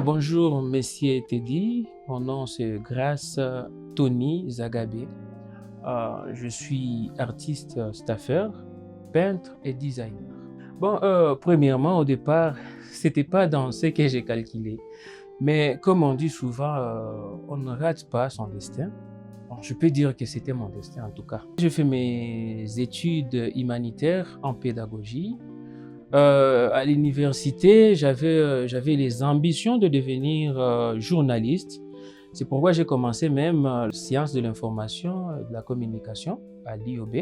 Bonjour, Monsieur Teddy. Mon nom c'est Grace Tony Zagabé. Je suis artiste staffeur, peintre et designer. Premièrement, au départ, c'était pas dans ce que j'ai calculé. Mais comme on dit souvent, on ne rate pas son destin. Bon, je peux dire que c'était mon destin en tout cas. J'ai fait mes études humanitaires en pédagogie. À l'université, j'avais les ambitions de devenir journaliste. C'est pourquoi j'ai commencé même sciences de l'information, de la communication à l'IOB.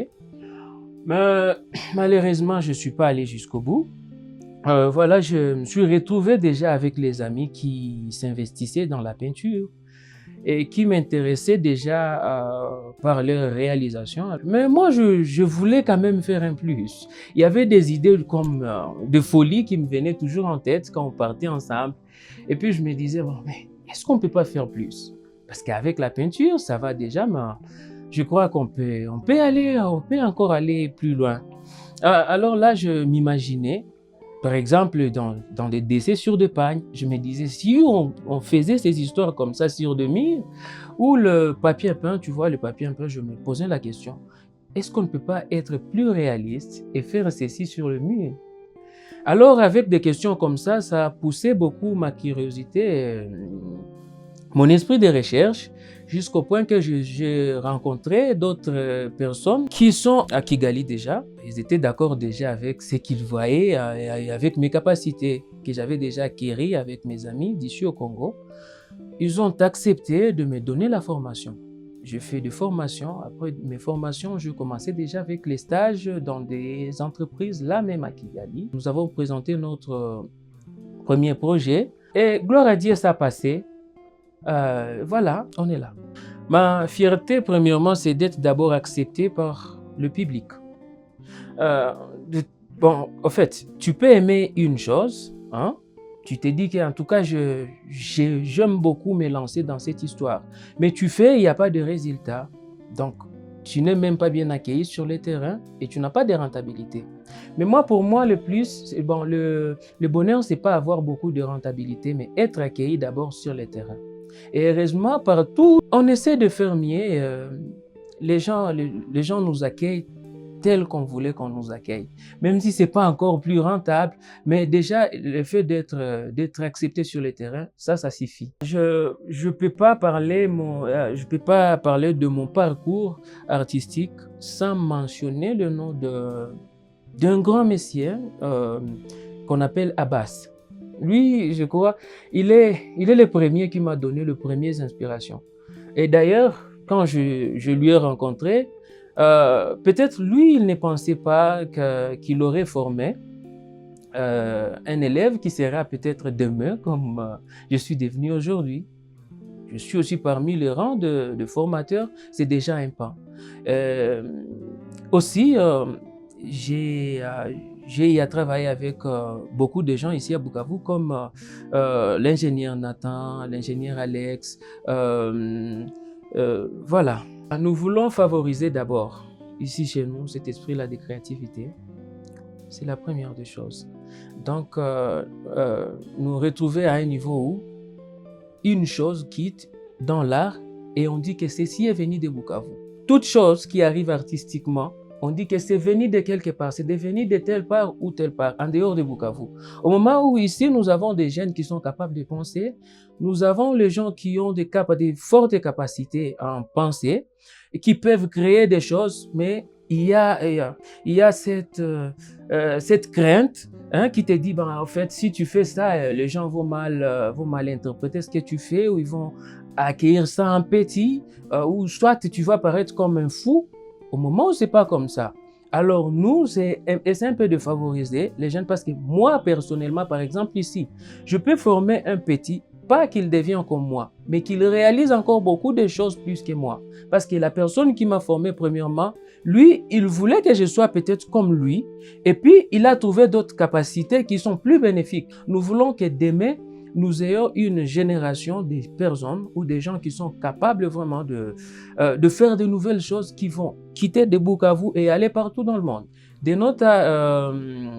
Mais malheureusement, je ne suis pas allé jusqu'au bout. Voilà, je me suis retrouvé déjà avec les amis qui s'investissaient dans la peinture et qui m'intéressaient déjà par leur réalisation. Mais moi, je voulais quand même faire un plus. Il y avait des idées comme de folie qui me venaient toujours en tête quand on partait ensemble. Et puis je me disais, bon, mais est-ce qu'on ne peut pas faire plus? Parce qu'avec la peinture, ça va déjà, mais je crois on peut encore aller plus loin. Alors là, je m'imaginais par exemple, dans des décès sur de pagne, je me disais, si on faisait ces histoires comme ça sur de murs, ou le papier peint, tu vois, le papier peint, je me posais la question, est-ce qu'on ne peut pas être plus réaliste et faire ceci sur le mur? Alors, avec des questions comme ça a poussé beaucoup ma curiosité, mon esprit de recherche, jusqu'au point que j'ai rencontré d'autres personnes qui sont à Kigali déjà. Ils étaient d'accord déjà avec ce qu'ils voyaient et avec mes capacités que j'avais déjà acquises avec mes amis d'ici au Congo. Ils ont accepté de me donner la formation. J'ai fait des formations. Après mes formations, je commençais déjà avec les stages dans des entreprises, là même à Kigali. Nous avons présenté notre premier projet et gloire à Dieu, ça a passé. Voilà, on est là. Ma fierté, premièrement, c'est d'être d'abord accepté par le public. Euh, de- en fait, tu peux aimer une chose, hein? Tu te dis qu'en tout cas, j'aime beaucoup me lancer dans cette histoire. Mais tu fais, il n'y a pas de résultat. Donc, tu n'es même pas bien accueilli sur le terrain et tu n'as pas de rentabilité. Mais moi, pour moi, le plus, le bonheur, c'est pas avoir beaucoup de rentabilité, mais être accueilli d'abord sur le terrain. Et heureusement, partout, on essaie de faire mieux. Les gens nous accueillent tel qu'on voulait qu'on nous accueille. Même si ce n'est pas encore plus rentable, mais déjà, le fait d'être accepté sur le terrain, ça suffit. Je peux pas parler de mon parcours artistique sans mentionner le nom d'un grand monsieur qu'on appelle Abbas. Lui, je crois, il est le premier qui m'a donné les premières inspirations. Et d'ailleurs, quand je lui ai rencontré, peut-être lui, il ne pensait pas qu'il aurait formé un élève qui sera peut-être demain comme je suis devenu aujourd'hui. Je suis aussi parmi les rangs de formateurs, c'est déjà un pas. Euh, Aussi, j'ai à travailler avec beaucoup de gens ici à Bukavu, comme l'ingénieur Nathan, l'ingénieur Alex. Voilà. Nous voulons favoriser d'abord, ici chez nous, cet esprit-là de créativité. C'est la première des choses. Donc, nous retrouver à un niveau où une chose quitte dans l'art et on dit que ceci est venu de Bukavu. Toute chose qui arrive artistiquement, on dit que c'est venu de quelque part, c'est venu de telle part ou telle part, en dehors de Bukavu. Au moment où ici, nous avons des jeunes qui sont capables de penser, nous avons les gens qui ont des fortes capacités en penser, et qui peuvent créer des choses, mais il y a cette crainte qui te dit, en fait, si tu fais ça, les gens vont mal interpréter ce que tu fais, ou ils vont accueillir ça en petit, ou soit tu vas paraître comme un fou, au moment où c'est pas comme ça. Alors nous, c'est un peu de favoriser les jeunes parce que moi, personnellement, par exemple ici, je peux former un petit, pas qu'il devienne comme moi, mais qu'il réalise encore beaucoup de choses plus que moi. Parce que la personne qui m'a formé premièrement, lui, il voulait que je sois peut-être comme lui, et puis il a trouvé d'autres capacités qui sont plus bénéfiques. Nous voulons que demain, nous ayons une génération des personnes ou des gens qui sont capables vraiment de faire de nouvelles choses qui vont quitter des Bukavu et aller partout dans le monde. Denota,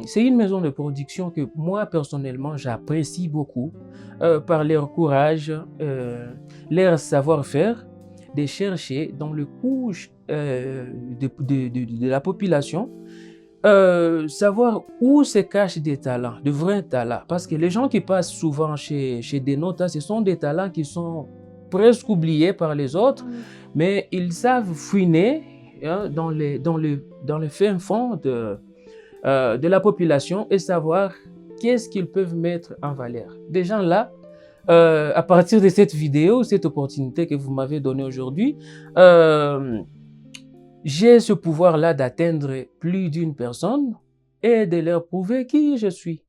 c'est une maison de production que moi personnellement j'apprécie beaucoup par leur courage, leur savoir-faire de chercher dans le couche de la population, savoir où se cachent des talents, de vrais talents. Parce que les gens qui passent souvent chez Denota, ce sont des talents qui sont presque oubliés par les autres, mais ils savent fouiner dans le fin fond de la population et savoir qu'est-ce qu'ils peuvent mettre en valeur. Des gens là, à partir de cette vidéo, cette opportunité que vous m'avez donnée aujourd'hui, j'ai ce pouvoir-là d'atteindre plus d'une personne et de leur prouver qui je suis.